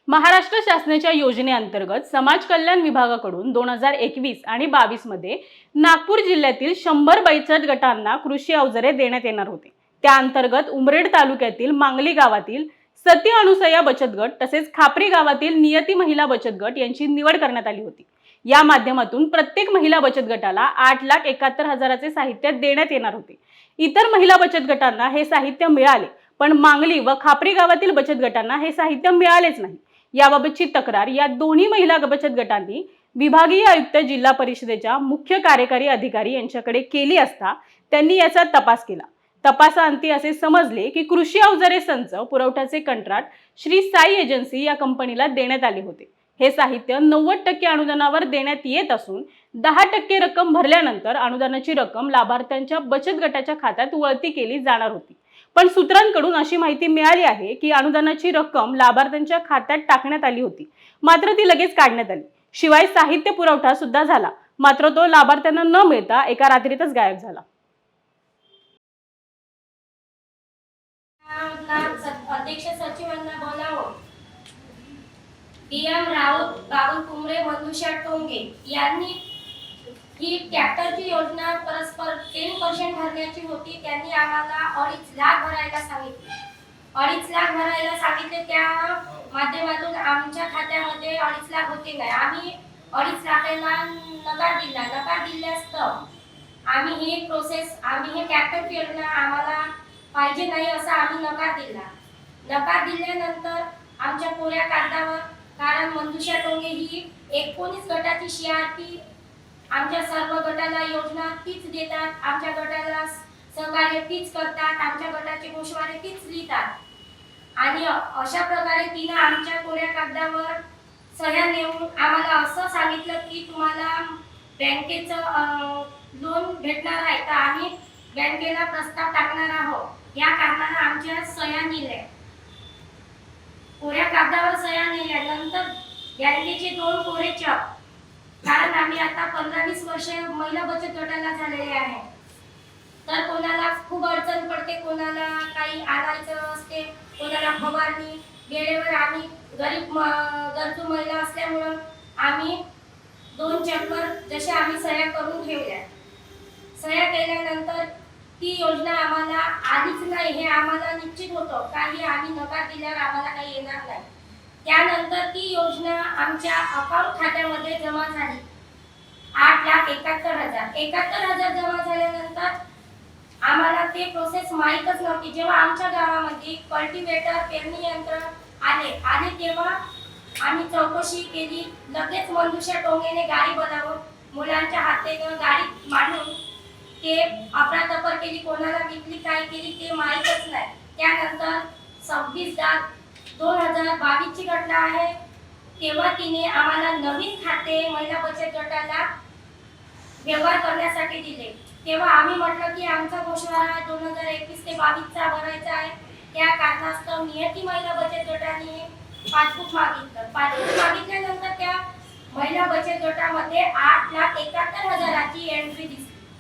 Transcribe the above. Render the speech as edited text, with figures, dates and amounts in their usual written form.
महाराष्ट्र शासनाच्या योजनेअंतर्गत समाज कल्याण विभागाकडून 2021 आणि 22 मध्ये नागपूर जिल्ह्यातील 100 बचत गटांना कृषी अवजारे देण्यात येणार होते। त्या अंतर्गत उमरेड तालुक्यातील मांगली गावातील सती अनुसया बचत गट तसेच खापरी गावातील नियती महिला बचत गट यांची निवड करण्यात आली होती। या माध्यमातून प्रत्येक महिला बचत गटाला 8,71,000चे साहित्य देण्यात येणार होते। इतर महिला बचत गटांना हे साहित्य मिळाले, पण मांगली व खापरी गावातील बचत गटांना हे साहित्य मिळालेच नाही। याबाबतची तक्रार या दोन्ही महिला बचत गटांनी विभागीय आयुक्त जिल्हा परिषदेच्या मुख्य कार्यकारी अधिकारी यांच्याकडे केली असता त्यांनी याचा तपास केला। तपासाअंती असे समजले की कृषी अवजारे संच पुरवठ्याचे कंत्राट श्री साई एजन्सी या कंपनीला देण्यात आले होते। हे साहित्य 90% अनुदानावर देण्यात येत असून 10% रक्कम भरल्यानंतर अनुदानाची रक्कम लाभार्थ्यांच्या बचत गटाच्या खात्यात वळती केली जाणार होती। पण सूत्रांकडून अशी माहिती मिळाली आहे की अनुदानाची रक्कम लाभार्थ्यांच्या खात्यात टाकण्यात आली होती, मात्र ती लगेच काढण्यात आली। शिवाय साहित्य पुरवठा सुद्धा झाला, मात्र तो लाभार्थ्यांना न मिळता एका रात्रीतच गायब झाला। अध्यक्ष सचिवांना बोलावं। DM राऊत, बाबुल कुमरे, मधुशा टोंगे यांनी ही ट्रॅक्टरची योजना परस्पर 10% भरण्याची होती। त्यांनी आम्हाला 2.5 लाख भरायला सांगितले। 2.5 लाख भरायला सांगितले, त्या माध्यमातून आमच्या खात्यामध्ये 2.5 लाख होते नाही। आम्ही 2.5 लाखाला नकार दिला। नकार दिल्यास आम्ही ही प्रोसेस हे ट्रॅक्टरची योजना आम्हाला पाहिजे नाही असा आम्ही नकार दिला। नकार दिल्यानंतर आमच्या कोऱ्या कागदावर, कारण मधुशा टोंगे ही 19 गटाची CRP आमच्या सर्व गटाला योजना तीच देतात, आमच्या गटाला सहकार्य तीच करतात, आमच्या गटाचे गोषवारे तीच लिहितात आणि अशा प्रकारे तिने आमच्या कोऱ्या कागदावर सह्या नेऊन आम्हाला असं सांगितलं की तुम्हाला बँकेचं लोन भेटणार आहे, तर आम्ही बँकेला प्रस्ताव टाकणार आहोत। या कारणाने आमच्या सह्या नेल्या, कोऱ्या कागदावर सह्या नेल्यानंतर बँकेचे 2 कोरे चेक, कारण आम्ही आता 15-20 वर्ष महिला बचत गटाला झालेले आहे, तर कोणाला खूप अडचण पडते, कोणाला काही आणायचं असते, कोणाला फवारणी वेळेवर, आम्ही गरजू महिला असल्यामुळे आम्ही 2 चेकवर जसे आम्ही सह्या करून ठेवल्या। सह्या केल्यानंतर ती योजना आम्हाला आलीच नाही हे आम्हाला निश्चित होतं, काही आम्ही नकार दिल्यावर आम्हाला काही येणार नाही। त्यानंतर ती योजना आमच्या अकाउंट खात्यामध्ये जमा झाली। 8,71,000 71,000 जमा झाल्यानंतर आम्हाला ते प्रोसेस माहीतच नव्हती। जेव्हा आमच्या गावामध्ये कल्टिवेटर पेरणी यंत्र आले तेव्हा आम्ही चौकशी केली। लगेच मधुशा टोंगेने गाडी बोलावून मुलांच्या हाताने गाडी मांडून ते अफरातफर केली, कोणाला विकली काय केली ते माहीतच नाही। त्यानंतर 26/10/2022 ची घटना आहे, तेव्हा तिने आम्हाला नवीन खाते महिला बचत गटाला व्यवहार करण्यासाठी दिले। तेव्हा आम्ही म्हटलं की आमचा गोषवारा 2021 ते 22 चा भरायचा आहे, त्या कारणास्तव नियती महिला बचत गटाने पासबुक मागितलं। पासबुक मागितल्यानंतर त्या महिला बचत गटामध्ये 8,71,000ची एंट्री दिसली।